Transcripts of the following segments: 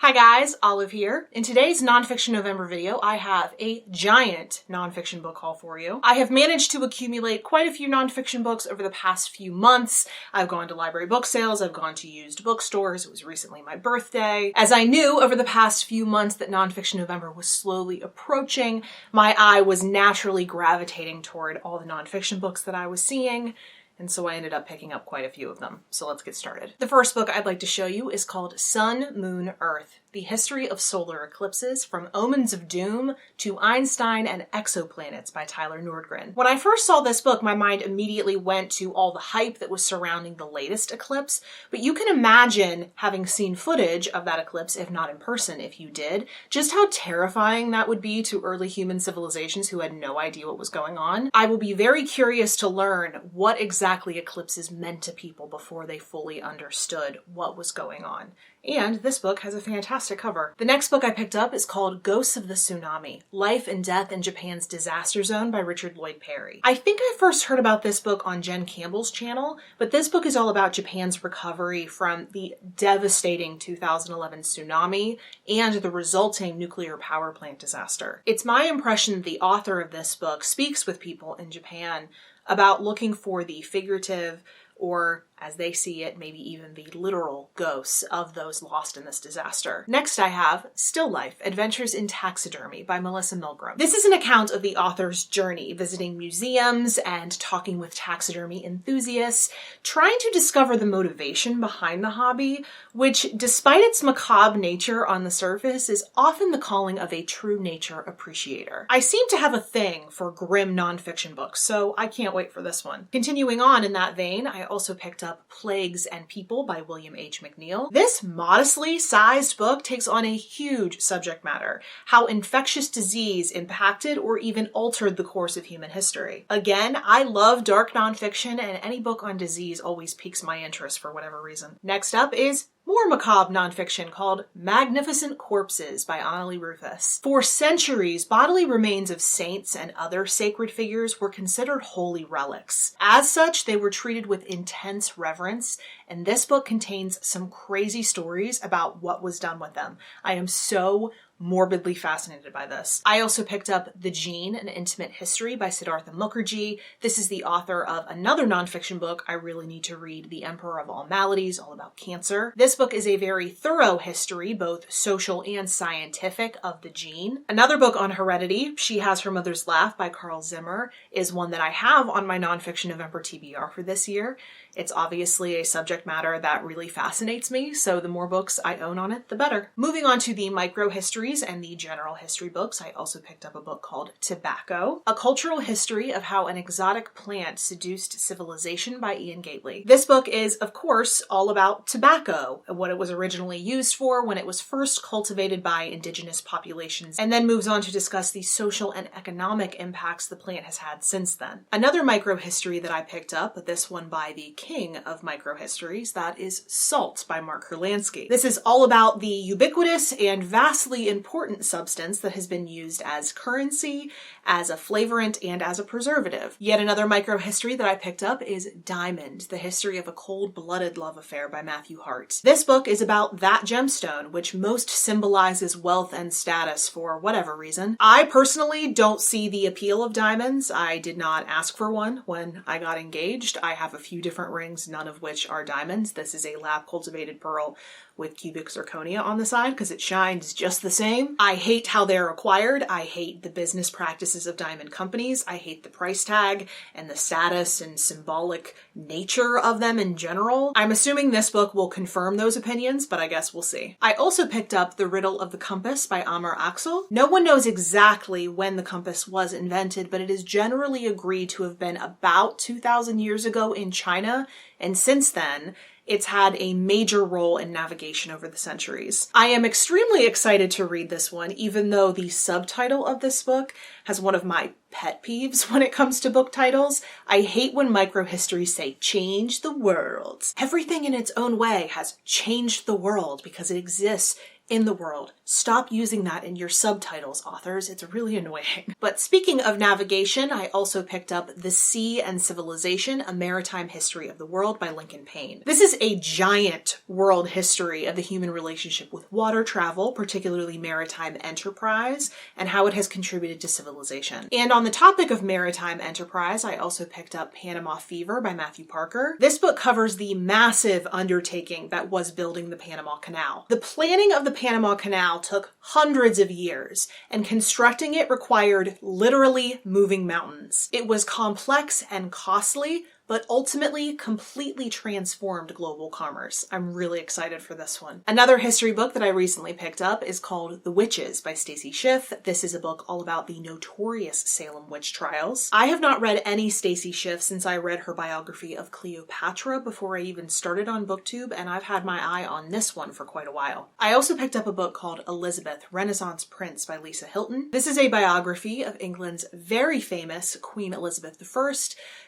Hi guys, Olive here. In today's Nonfiction November video, I have a giant nonfiction book haul for you. I have managed to accumulate quite a few nonfiction books over the past few months. I've gone to library book sales, I've gone to used bookstores, it was recently my birthday. As I knew over the past few months that Nonfiction November was slowly approaching, my eye was naturally gravitating toward all the nonfiction books that I was seeing. And so I ended up picking up quite a few of them. So let's get started. The first book I'd like to show you is called Sun, Moon, Earth: The History of Solar Eclipses from Omens of Doom to Einstein and Exoplanets by Tyler Nordgren. When I first saw this book, my mind immediately went to all the hype that was surrounding the latest eclipse, but you can imagine having seen footage of that eclipse, if not in person, if you did, just how terrifying that would be to early human civilizations who had no idea what was going on. I will be very curious to learn what exactly eclipses meant to people before they fully understood what was going on. And this book has a fantastic cover. The next book I picked up is called Ghosts of the Tsunami: Life and Death in Japan's Disaster Zone by Richard Lloyd Perry. I think I first heard about this book on Jen Campbell's channel, but this book is all about Japan's recovery from the devastating 2011 tsunami and the resulting nuclear power plant disaster. It's my impression the author of this book speaks with people in Japan about looking for the figurative, or as they see it, maybe even the literal ghosts of those lost in this disaster. Next I have Still Life: Adventures in Taxidermy by Melissa Milgram. This is an account of the author's journey, visiting museums and talking with taxidermy enthusiasts, trying to discover the motivation behind the hobby, which, despite its macabre nature on the surface, is often the calling of a true nature appreciator. I seem to have a thing for grim nonfiction books, so I can't wait for this one. Continuing on in that vein, I also picked up Plagues and People by William H. McNeill. This modestly sized book takes on a huge subject matter: how infectious disease impacted or even altered the course of human history. Again, I love dark nonfiction, and any book on disease always piques my interest for whatever reason. Next up is more macabre nonfiction called Magnificent Corpses by Annalee Rufus. For centuries, bodily remains of saints and other sacred figures were considered holy relics. As such, they were treated with intense reverence, and this book contains some crazy stories about what was done with them. I am so morbidly fascinated by this. I also picked up The Gene: An Intimate History by Siddhartha Mukherjee. This is the author of another nonfiction book I really need to read, The Emperor of All Maladies, all about cancer. This book is a very thorough history, both social and scientific, of the gene. Another book on heredity, She Has Her Mother's Laugh by Carl Zimmer, is one that I have on my Nonfiction November TBR for this year. It's obviously a subject matter that really fascinates me, so the more books I own on it, the better. Moving on to the micro histories and the general history books, I also picked up a book called Tobacco: A Cultural History of How an Exotic Plant Seduced Civilization by Ian Gately. This book is, of course, all about tobacco, and what it was originally used for when it was first cultivated by indigenous populations, and then moves on to discuss the social and economic impacts the plant has had since then. Another micro history that I picked up, but this one by the king of microhistories, that is Salt by Mark Kurlansky. This is all about the ubiquitous and vastly important substance that has been used as currency, as a flavorant, and as a preservative. Yet another microhistory that I picked up is Diamond: The History of a Cold-Blooded Love Affair by Matthew Hart. This book is about that gemstone, which most symbolizes wealth and status for whatever reason. I personally don't see the appeal of diamonds. I did not ask for one when I got engaged. I have a few different rings, none of which are diamonds. This is a lab-cultivated pearl with cubic zirconia on the side because it shines just the same. I hate how they're acquired. I hate the business practices of diamond companies. I hate the price tag and the status and symbolic nature of them in general. I'm assuming this book will confirm those opinions, but I guess we'll see. I also picked up The Riddle of the Compass by Amar Axel. No one knows exactly when the compass was invented, but it is generally agreed to have been about 2,000 years ago in China, and since then, it's had a major role in navigation over the centuries. I am extremely excited to read this one, even though the subtitle of this book has one of my pet peeves when it comes to book titles. I hate when microhistories say, change the world. Everything in its own way has changed the world because it exists in the world. Stop using that in your subtitles, authors. It's really annoying. But speaking of navigation, I also picked up The Sea and Civilization, A Maritime History of the World by Lincoln Payne. This is a giant world history of the human relationship with water travel, particularly maritime enterprise, and how it has contributed to civilization. And on the topic of maritime enterprise, I also picked up Panama Fever by Matthew Parker. This book covers the massive undertaking that was building the Panama Canal. The planning of the Panama Canal took hundreds of years, and constructing it required literally moving mountains. It was complex and costly, but ultimately completely transformed global commerce. I'm really excited for this one. Another history book that I recently picked up is called The Witches by Stacy Schiff. This is a book all about the notorious Salem witch trials. I have not read any Stacy Schiff since I read her biography of Cleopatra before I even started on BookTube, and I've had my eye on this one for quite a while. I also picked up a book called Elizabeth, Renaissance Prince by Lisa Hilton. This is a biography of England's very famous Queen Elizabeth I.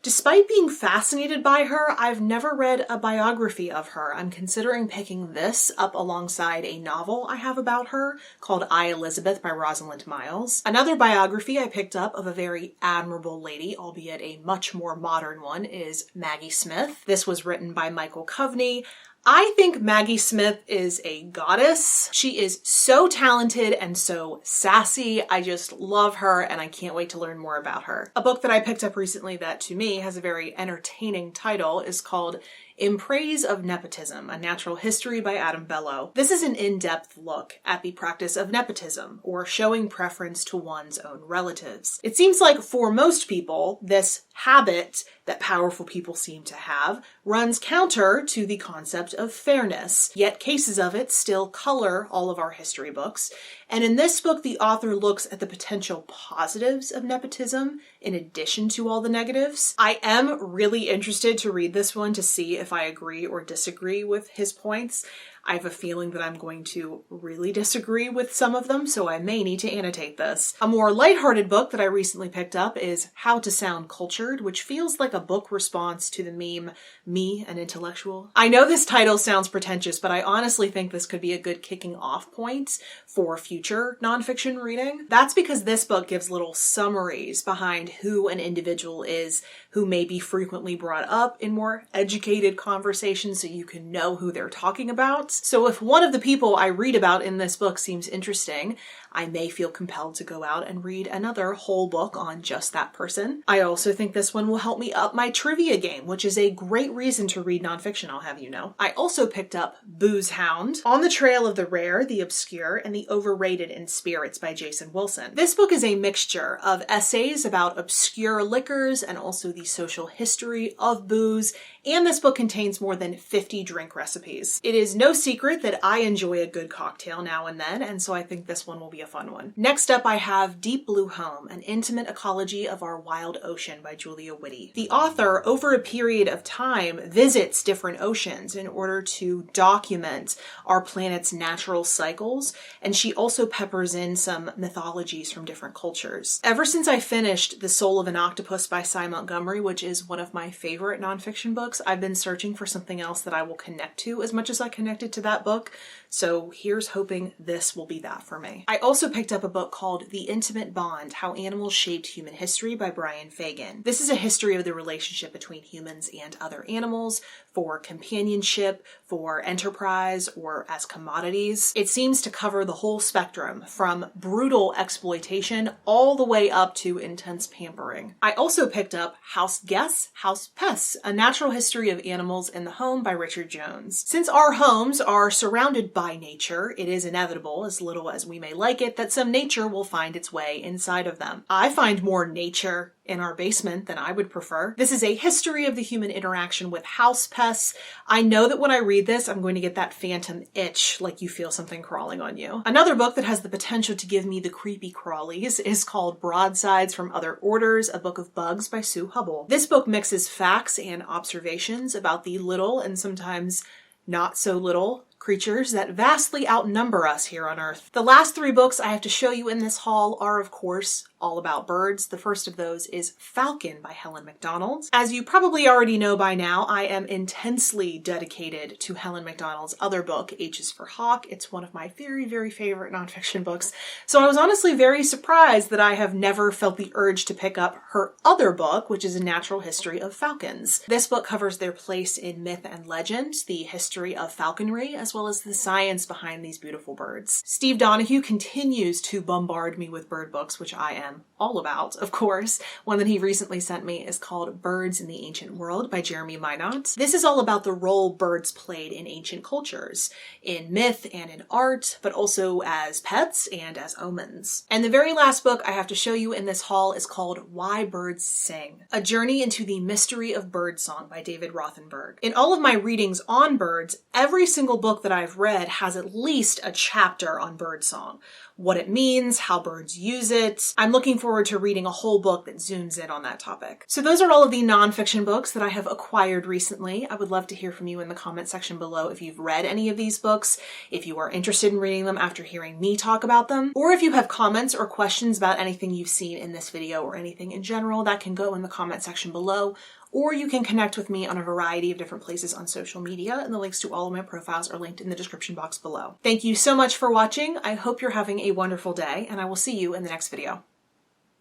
Despite being fascinated by her, I've never read a biography of her. I'm considering picking this up alongside a novel I have about her called I, Elizabeth by Rosalind Miles. Another biography I picked up of a very admirable lady, albeit a much more modern one, is Maggie Smith. This was written by Michael Coveney. I think Maggie Smith is a goddess. She is so talented and so sassy. I just love her and I can't wait to learn more about her. A book that I picked up recently that to me has a very entertaining title is called In Praise of Nepotism, A Natural History by Adam Bellow. This is an in-depth look at the practice of nepotism, or showing preference to one's own relatives. It seems like for most people, this habit that powerful people seem to have runs counter to the concept of fairness, yet cases of it still color all of our history books. And in this book, the author looks at the potential positives of nepotism in addition to all the negatives. I am really interested to read this one to see if I agree or disagree with his points. I have a feeling that I'm going to really disagree with some of them, so I may need to annotate this. A more lighthearted book that I recently picked up is How to Sound Cultured, which feels like a book response to the meme, Me, an Intellectual. I know this title sounds pretentious, but I honestly think this could be a good kicking off point for future nonfiction reading. That's because this book gives little summaries behind who an individual is who may be frequently brought up in more educated conversations so you can know who they're talking about. So if one of the people I read about in this book seems interesting, I may feel compelled to go out and read another whole book on just that person. I also think this one will help me up my trivia game, which is a great reason to read nonfiction, I'll have you know. I also picked up Booze Hound, On the Trail of the Rare, the Obscure, and the Overrated in Spirits by Jason Wilson. This book is a mixture of essays about obscure liquors and also the social history of booze, and this book contains more than 50 drink recipes. It is no secret that I enjoy a good cocktail now and then, and so I think this one will be a fun one. Next up, I have Deep Blue Home, An Intimate Ecology of Our Wild Ocean by Julia Whitty. The author, over a period of time, visits different oceans in order to document our planet's natural cycles, and she also peppers in some mythologies from different cultures. Ever since I finished The Soul of an Octopus by Cy Montgomery, which is one of my favorite nonfiction books, I've been searching for something else that I will connect to as much as I connected to that book, so here's hoping this will be that for me. I also picked up a book called The Intimate Bond, How Animals Shaped Human History by Brian Fagan. This is a history of the relationship between humans and other animals, for companionship, for enterprise, or as commodities. It seems to cover the whole spectrum, from brutal exploitation all the way up to intense pampering. I also picked up House Guests, House Pests, A Natural History of Animals in the Home by Richard Jones. Since our homes are surrounded by nature, it is inevitable, as little as we may like it, that some nature will find its way inside of them. I find more nature in our basement than I would prefer. This is a history of the human interaction with house pests. I know that when I read this, I'm going to get that phantom itch, like you feel something crawling on you. Another book that has the potential to give me the creepy crawlies is called Broadsides from Other Orders, A Book of Bugs by Sue Hubble. This book mixes facts and observations about the little and sometimes not so little creatures that vastly outnumber us here on Earth. The last 3 books I have to show you in this haul are, of course, all about birds. The first of those is Falcon by Helen Macdonald. As you probably already know by now, I am intensely dedicated to Helen Macdonald's other book, H is for Hawk. It's one of my very, very favorite nonfiction books. So I was honestly very surprised that I have never felt the urge to pick up her other book, which is A Natural History of Falcons. This book covers their place in myth and legend, the history of falconry, as well as the science behind these beautiful birds. Steve Donahue continues to bombard me with bird books, which I am all about, of course. One that he recently sent me is called Birds in the Ancient World by Jeremy Minot. This is all about the role birds played in ancient cultures, in myth and in art, but also as pets and as omens. And the very last book I have to show you in this haul is called Why Birds Sing, A Journey into the Mystery of Birdsong by David Rothenberg. In all of my readings on birds, every single book that I've read has at least a chapter on birdsong. What it means, how birds use it. I'm looking forward to reading a whole book that zooms in on that topic. So those are all of the nonfiction books that I have acquired recently. I would love to hear from you in the comment section below if you've read any of these books, if you are interested in reading them after hearing me talk about them, or if you have comments or questions about anything you've seen in this video or anything in general, that can go in the comment section below. Or you can connect with me on a variety of different places on social media, and the links to all of my profiles are linked in the description box below. Thank you so much for watching. I hope you're having a wonderful day, and I will see you in the next video.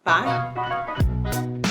Bye!